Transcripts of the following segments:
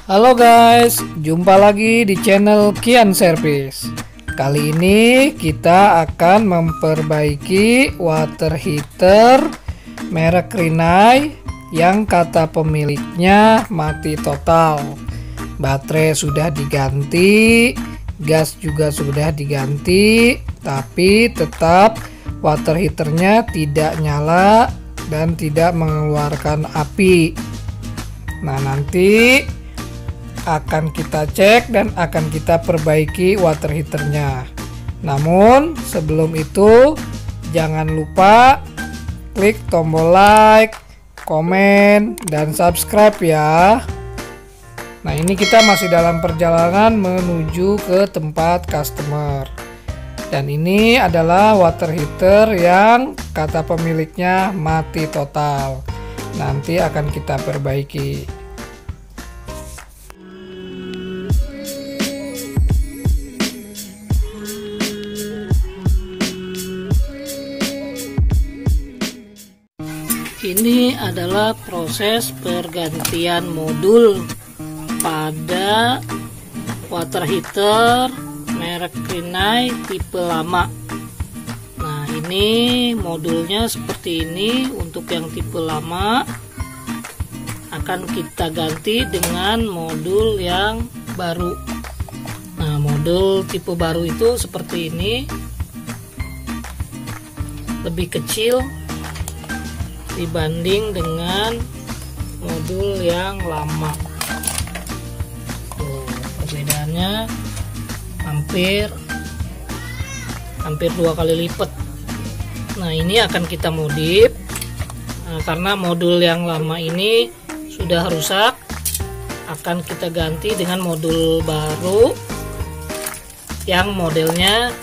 Halo guys, jumpa lagi di channel Kian Service. Kali ini kita akan memperbaiki water heater merek Rinnai yang kata pemiliknya mati total. Baterai sudah diganti, gas juga sudah diganti, tapi tetap water heaternya tidak nyala dan tidak mengeluarkan api. Nah, nanti akan kita cek dan akan kita perbaiki water heaternya. Namun sebelum itu jangan lupa klik tombol like, komen, dan subscribe ya. Nah, ini kita masih dalam perjalanan menuju ke tempat customer. Dan ini adalah water heater yang kata pemiliknya mati total. Nanti akan kita perbaiki. Ini adalah proses pergantian modul pada water heater merek Rinnai tipe lama. Nah, ini modulnya seperti ini. Untuk yang tipe lama akan kita ganti dengan modul yang baru. Nah, modul tipe baru itu seperti ini, lebih kecil dibanding dengan modul yang lama. Tuh, perbedaannya hampir 2 kali lipat. Nah, ini akan kita modif. Nah, karena modul yang lama ini sudah rusak, akan kita ganti dengan modul baru yang modelnya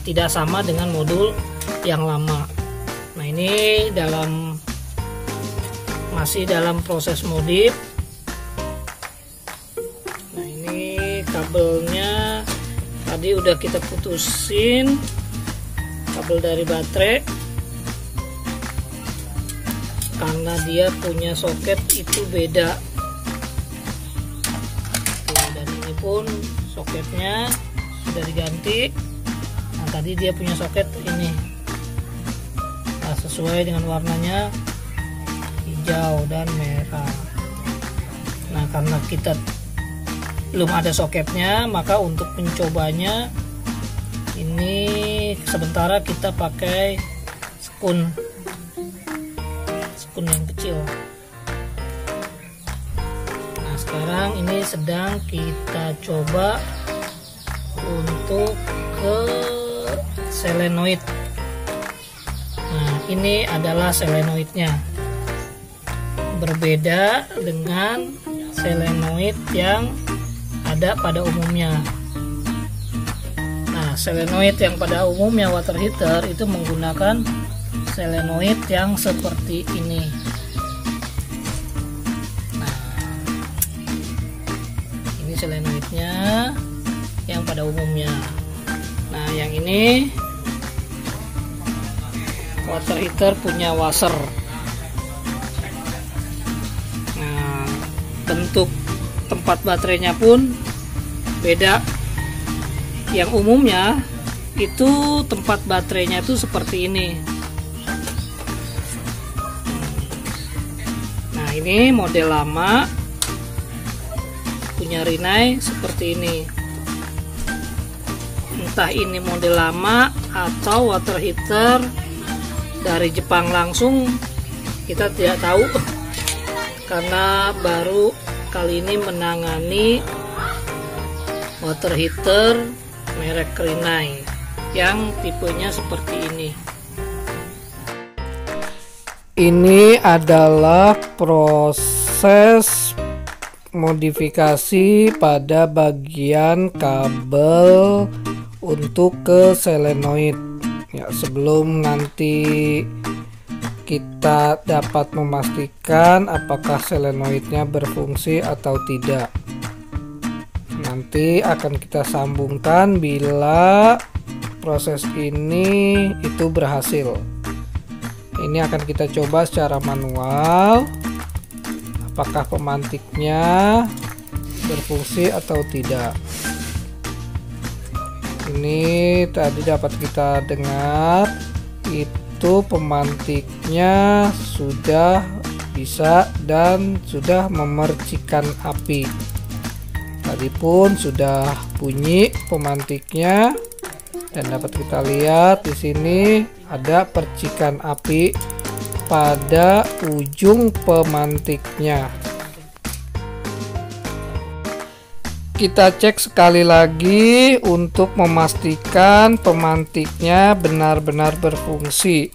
tidak sama dengan modul yang lama. Nah, ini masih dalam proses modif. Nah, ini kabelnya tadi udah kita putusin, kabel dari baterai, karena dia punya soket itu beda. Dan ini pun soketnya sudah diganti. Nah, tadi dia punya soket ini sesuai dengan warnanya hijau dan merah. Nah, karena kita belum ada soketnya, maka untuk mencobanya ini sementara kita pakai spoon yang kecil. Nah, sekarang ini sedang kita coba untuk ke solenoid. Nah, ini adalah solenoidnya, berbeda dengan solenoid yang ada pada umumnya. Nah, solenoid yang pada umumnya water heater itu menggunakan solenoid yang seperti ini. Nah, ini solenoidnya yang pada umumnya. Nah, yang ini water heater punya washer. Nah, bentuk tempat baterainya pun beda. Yang umumnya itu tempat baterainya itu seperti ini. Nah, ini model lama punya Rinnai seperti ini. Entah ini model lama atau water heater dari Jepang langsung, kita tidak tahu, karena baru kali ini menangani water heater merek Rinnai yang tipenya seperti ini. Ini adalah proses modifikasi pada bagian kabel untuk ke solenoid. Ya, sebelum nanti kita dapat memastikan apakah solenoidnya berfungsi atau tidak. Nanti akan kita sambungkan bila proses ini itu berhasil. Ini akan kita coba secara manual. apakah pemantiknya berfungsi atau tidak. Ini tadi dapat kita dengar itu pemantiknya sudah bisa dan sudah memercikan api. Tadi pun sudah bunyi pemantiknya dan dapat kita lihat di sini ada percikan api pada ujung pemantiknya. Kita cek sekali lagi untuk memastikan pemantiknya benar-benar berfungsi.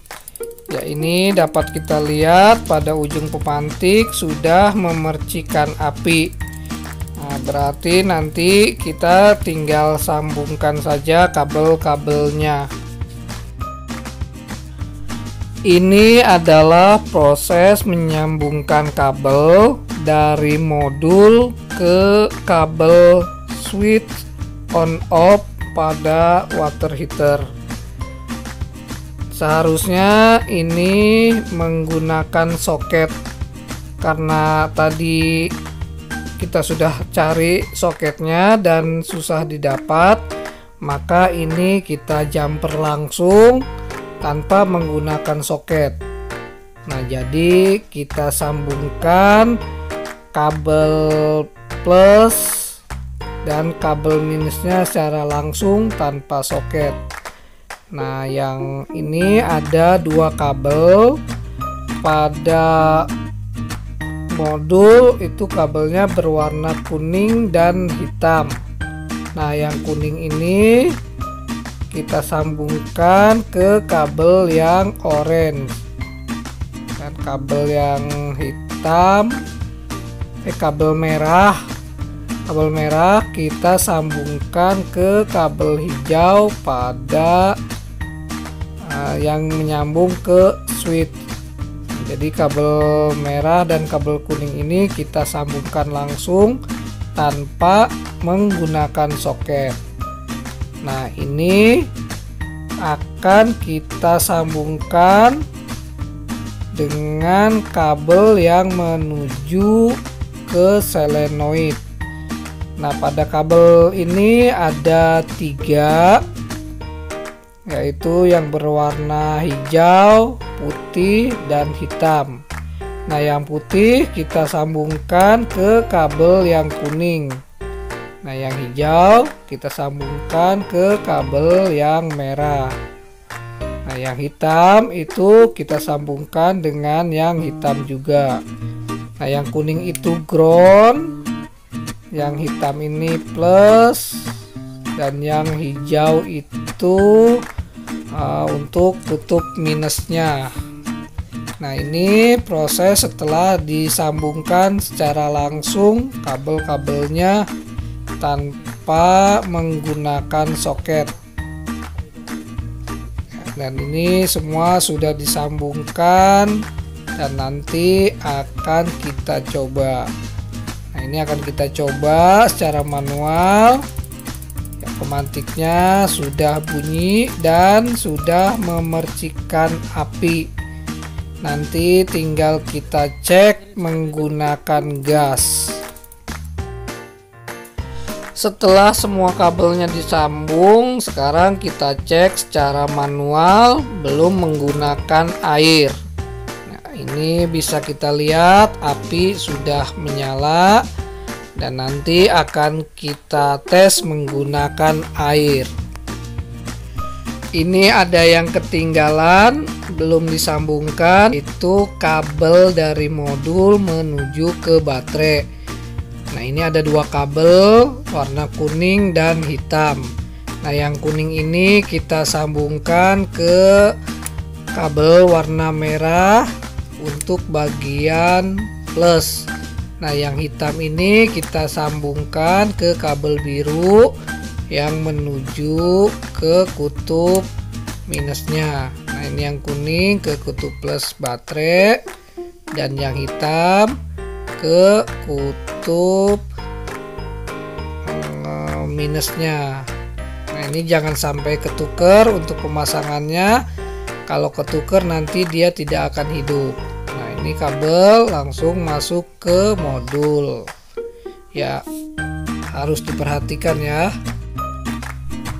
Ya, ini dapat kita lihat pada ujung pemantik sudah memercikan api. Nah, berarti nanti kita tinggal sambungkan saja kabel-kabelnya. Ini adalah proses menyambungkan kabel dari modul ke kabel switch on off pada water heater. Seharusnya ini menggunakan soket, karena tadi kita sudah cari soketnya dan susah didapat, maka ini kita jumper langsung tanpa menggunakan soket. Nah, jadi kita sambungkan kabel plus dan kabel minusnya secara langsung tanpa soket. Nah, yang ini ada dua kabel pada modul, itu kabelnya berwarna kuning dan hitam. Nah, yang kuning ini kita sambungkan ke kabel yang orange, dan kabel yang hitam kabel merah kita sambungkan ke kabel hijau pada yang menyambung ke switch. Jadi kabel merah dan kabel kuning ini kita sambungkan langsung tanpa menggunakan soket. Nah, ini akan kita sambungkan dengan kabel yang menuju ke solenoid. Nah, pada kabel ini ada 3, yaitu yang berwarna hijau, putih, dan hitam. Nah, yang putih kita sambungkan ke kabel yang kuning. Nah, yang hijau kita sambungkan ke kabel yang merah. Nah, yang hitam itu kita sambungkan dengan yang hitam juga. Nah, yang kuning itu ground, yang hitam ini plus, dan yang hijau itu untuk kutub minusnya. Nah, ini proses setelah disambungkan secara langsung kabel-kabelnya tanpa menggunakan soket. Dan ini semua sudah disambungkan dan nanti akan kita coba. Nah, ini akan kita coba secara manual. Ya, pemantiknya sudah bunyi dan sudah memercikan api. Nanti tinggal kita cek menggunakan gas. Setelah semua kabelnya disambung, sekarang kita cek secara manual belum menggunakan air. Nah, ini bisa kita lihat api sudah menyala dan nanti akan kita tes menggunakan air. Ini ada yang ketinggalan belum disambungkan, itu kabel dari modul menuju ke baterai. Nah, ini ada dua kabel warna kuning dan hitam. Nah, yang kuning ini kita sambungkan ke kabel warna merah untuk bagian plus. Nah, yang hitam ini kita sambungkan ke kabel biru yang menuju ke kutub minusnya. Nah, ini yang kuning ke kutub plus baterai dan yang hitam ke kutub minusnya. Nah, ini jangan sampai ketuker untuk pemasangannya. Kalau ketuker nanti dia tidak akan hidup. Nah, ini kabel langsung masuk ke modul. Ya, harus diperhatikan ya.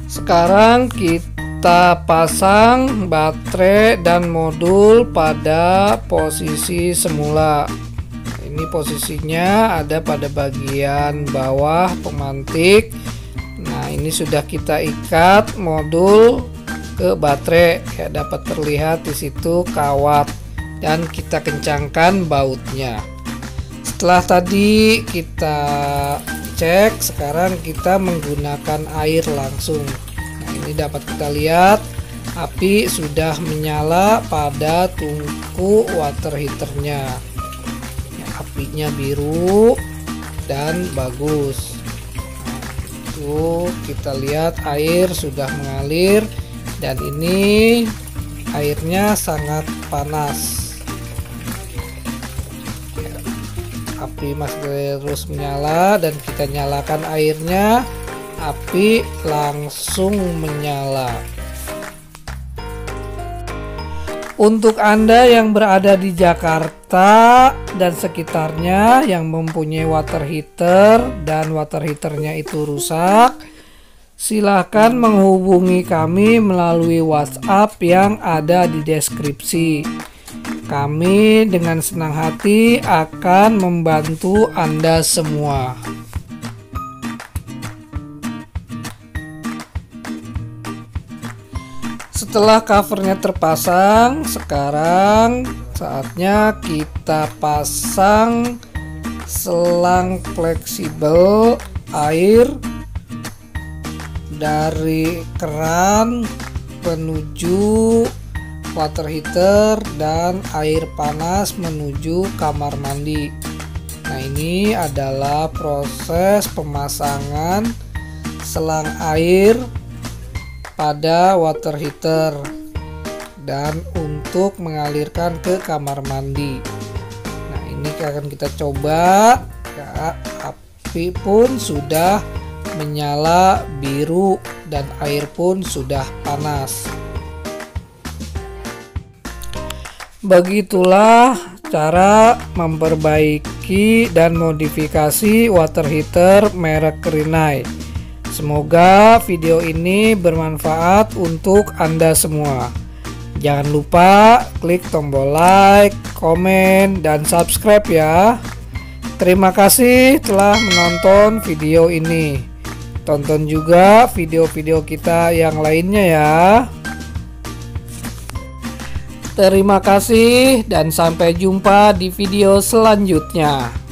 Sekarang kita pasang baterai dan modul pada posisi semula. Ini posisinya ada pada bagian bawah pemantik. Nah, ini sudah kita ikat modul ke baterai, ya dapat terlihat di situ kawat, dan kita kencangkan bautnya. Setelah tadi kita cek, sekarang kita menggunakan air langsung. Nah, ini dapat kita lihat api sudah menyala pada tungku water heaternya. Apinya biru dan bagus. Nah, kita lihat air sudah mengalir, dan ini airnya sangat panas. Api masih terus menyala, dan kita nyalakan airnya, api langsung menyala. Untuk Anda yang berada di Jakarta dan sekitarnya yang mempunyai water heater dan water heaternya itu rusak, silahkan menghubungi kami melalui WhatsApp yang ada di deskripsi. Kami dengan senang hati akan membantu Anda semua. Setelah covernya terpasang, sekarang saatnya kita pasang selang fleksibel air dari keran menuju water heater dan air panas menuju kamar mandi. Nah, ini adalah proses pemasangan selang air pada water heater dan untuk mengalirkan ke kamar mandi. Nah, ini akan kita coba. Ya, api pun sudah menyala biru dan air pun sudah panas. Begitulah cara memperbaiki dan modifikasi water heater merek Rinnai. Semoga video ini bermanfaat untuk Anda semua. Jangan lupa klik tombol like, komen, dan subscribe ya. Terima kasih telah menonton video ini. Tonton juga video-video kita yang lainnya ya. Terima kasih dan sampai jumpa di video selanjutnya.